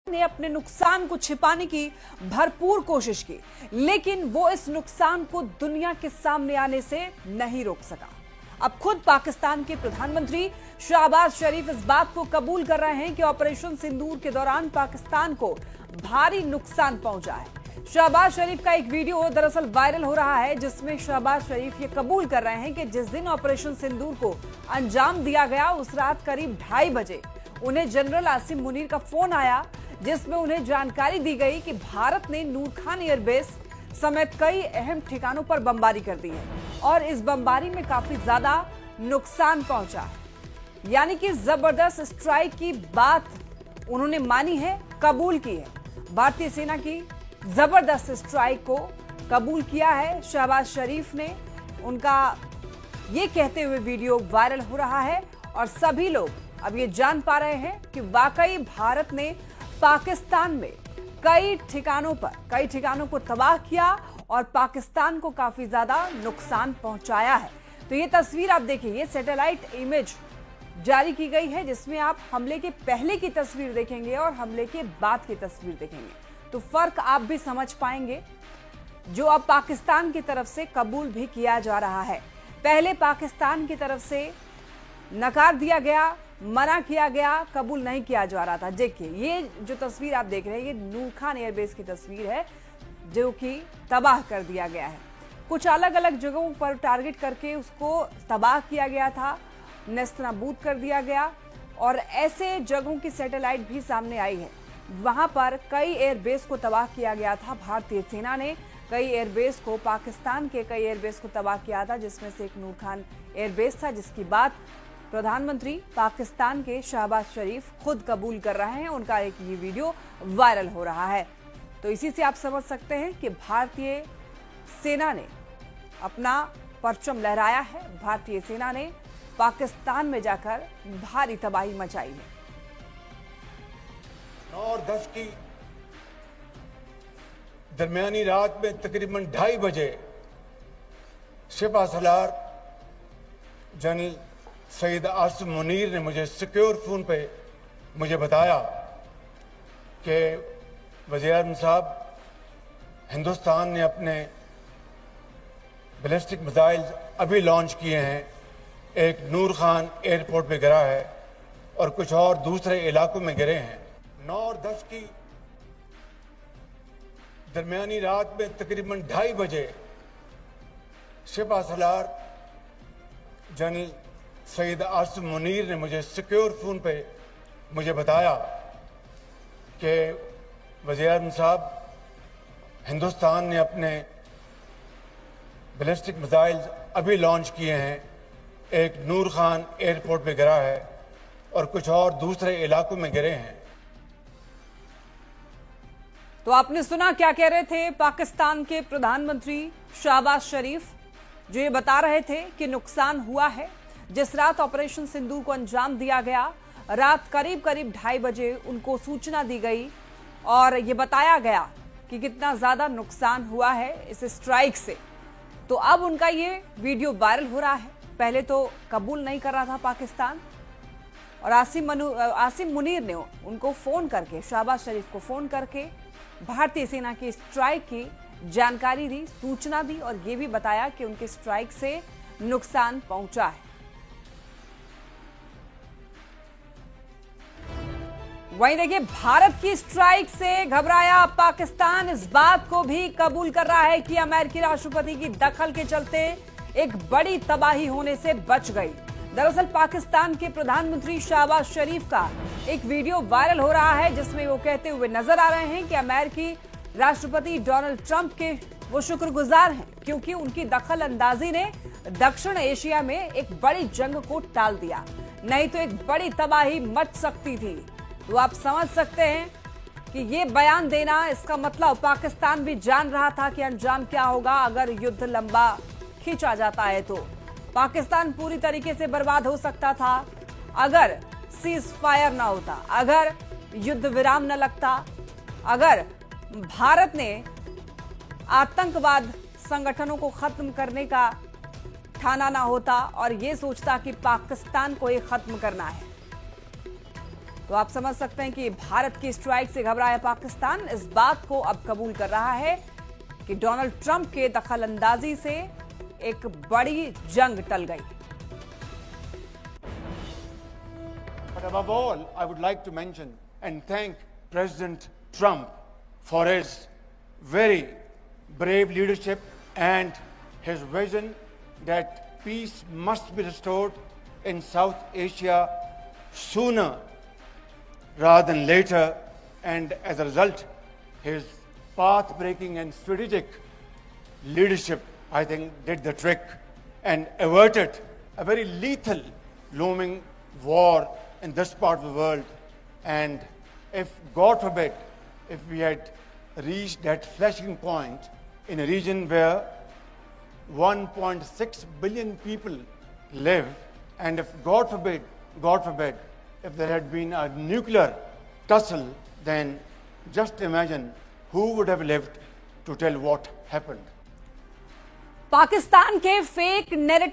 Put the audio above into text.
ने अपने नुकसान को छिपाने की भरपूर कोशिश की, लेकिन वो इस नुकसान को दुनिया के सामने आने से नहीं रोक सका। अब खुद पाकिस्तान के प्रधानमंत्री शहबाज शरीफ इस बात को कबूल कर रहे हैं कि ऑपरेशन सिंदूर के दौरान पाकिस्तान को भारी नुकसान पहुंचा है। शहबाज शरीफ का एक वीडियो दरअसल वायरल हो रहा है, जिसमें शहबाज शरीफ ये कबूल कर रहे हैं कि जिस दिन ऑपरेशन सिंदूर को अंजाम दिया गया, उस रात करीब 2:30 बजे उन्हें जनरल आसिम मुनीर का फोन आया, जिसमें उन्हें जानकारी दी गई कि भारत ने नूर खान एयरबेस समेत कई अहम ठिकानों पर बमबारी कर दी है और इस बमबारी में काफी ज्यादा नुकसान पहुंचा है। यानी कि जबरदस्त स्ट्राइक की बात उन्होंने मानी है, कबूल की है। भारतीय सेना की जबरदस्त स्ट्राइक को कबूल किया है शहबाज शरीफ ने। उनका ये कहते हुए वीडियो वायरल हो रहा है और सभी लोग अब ये जान पा रहे हैं कि वाकई भारत ने पाकिस्तान में कई ठिकानों को तबाह किया और पाकिस्तान को काफी ज्यादा नुकसान पहुंचाया है। तो ये तस्वीर आप देखिए, ये सैटेलाइट इमेज जारी की गई है, जिसमें आप हमले के पहले की तस्वीर देखेंगे और हमले के बाद की तस्वीर देखेंगे तो फर्क आप भी समझ पाएंगे, जो अब पाकिस्तान की तरफ से कबूल भी किया जा रहा है। पहले पाकिस्तान की तरफ से नकार दिया गया, मना किया गया, कबूल नहीं किया जा रहा था। देखिए, ये जो तस्वीर आप देख रहे हैं, ये नूर खान एयरबेस की तस्वीर है, जो कि तबाह कर दिया गया है। कुछ अलग अलग जगहों पर टारगेट करके उसको तबाह किया गया था, नेस्तनाबूद कर दिया गया और ऐसे जगहों की सैटेलाइट भी सामने आई है। वहां पर कई एयरबेस को तबाह किया गया था। भारतीय सेना ने कई एयरबेस को, पाकिस्तान के कई एयरबेस को तबाह किया था, जिसमें से एक नूर खान एयरबेस था, जिसकी बात प्रधानमंत्री पाकिस्तान के शहबाज शरीफ खुद कबूल कर रहे हैं। उनका एक ये वीडियो वायरल हो रहा है। तो इसी से आप समझ सकते हैं कि भारतीय सेना ने अपना परचम लहराया है। भारतीय सेना ने पाकिस्तान में जाकर भारी तबाही मचाई है। 9 और 10 की दरमियानी रात में तकरीबन 2:30 बजे सिपा सलार जनरल सईद आसिम मुनीर ने मुझे सिक्योर फोन पे मुझे बताया कि वज़ीर-ए-आज़म साहब, हिंदुस्तान ने अपने बैलिस्टिक मिसाइल अभी लॉन्च किए हैं, एक नूर खान एयरपोर्ट पे गिरा है और कुछ और दूसरे इलाकों में गिरे हैं। 9 और 10 की दरमियानी रात में तकरीबन 2:30 बजे सिपा सलार जनरल सईद आसिम मुनीर ने मुझे सिक्योर फोन पे मुझे बताया कि वज़ीर-ए-आज़म साहब, हिंदुस्तान ने अपने बैलिस्टिक मिसाइल अभी लॉन्च किए हैं, एक नूर खान एयरपोर्ट पे गिरा है और कुछ और दूसरे इलाकों में गिरे हैं। तो आपने सुना क्या कह रहे थे पाकिस्तान के प्रधानमंत्री शहबाज शरीफ, जो ये बता रहे थे कि नुकसान हुआ है। जिस रात ऑपरेशन सिंदूर को अंजाम दिया गया, रात करीब 2:30 बजे उनको सूचना दी गई और ये बताया गया कि कितना ज्यादा नुकसान हुआ है इस स्ट्राइक से। तो अब उनका ये वीडियो वायरल हो रहा है। पहले तो कबूल नहीं कर रहा था पाकिस्तान और आसिम मुनीर ने उनको फोन करके, शहबाज शरीफ को फोन करके भारतीय सेना की स्ट्राइक की जानकारी दी, सूचना दी और ये भी बताया कि उनके स्ट्राइक से नुकसान पहुंचा है। वहीं देखिए, भारत की स्ट्राइक से घबराया पाकिस्तान इस बात को भी कबूल कर रहा है कि अमेरिकी राष्ट्रपति की दखल के चलते एक बड़ी तबाही होने से बच गई। दरअसल पाकिस्तान के प्रधानमंत्री शहबाज शरीफ का एक वीडियो वायरल हो रहा है, जिसमें वो कहते हुए नजर आ रहे हैं कि अमेरिकी राष्ट्रपति डोनाल्ड ट्रंप के वो शुक्रगुजार हैं, क्योंकि उनकी दखल अंदाजी ने दक्षिण एशिया में एक बड़ी जंग को टाल दिया, नहीं तो एक बड़ी तबाही मच सकती थी। तो आप समझ सकते हैं कि ये बयान देना, इसका मतलब पाकिस्तान भी जान रहा था कि अंजाम क्या होगा अगर युद्ध लंबा खींचा जाता है। तो पाकिस्तान पूरी तरीके से बर्बाद हो सकता था अगर सीज फायर ना होता, अगर युद्ध विराम न लगता, अगर भारत ने आतंकवाद संगठनों को खत्म करने का ठाना ना होता और ये सोचता कि पाकिस्तान को ये खत्म करना है। तो आप समझ सकते हैं कि भारत की स्ट्राइक से घबराया पाकिस्तान इस बात को अब कबूल कर रहा है कि डोनाल्ड ट्रंप के दखल अंदाजी से एक बड़ी जंग टल गई। But above all, I would like to mention and thank President Trump for his very brave leadership and his vision that peace must be restored in South Asia sooner rather than later, and as a result, his path-breaking and strategic leadership, I think, did the trick and averted a very lethal looming war in this part of the world. And if, God forbid, if we had reached that flashing point in a region where 1.6 billion people live, and if, God forbid, if there had been a nuclear tussle, then just imagine who would have lived to tell what happened. Pakistan के fake narrative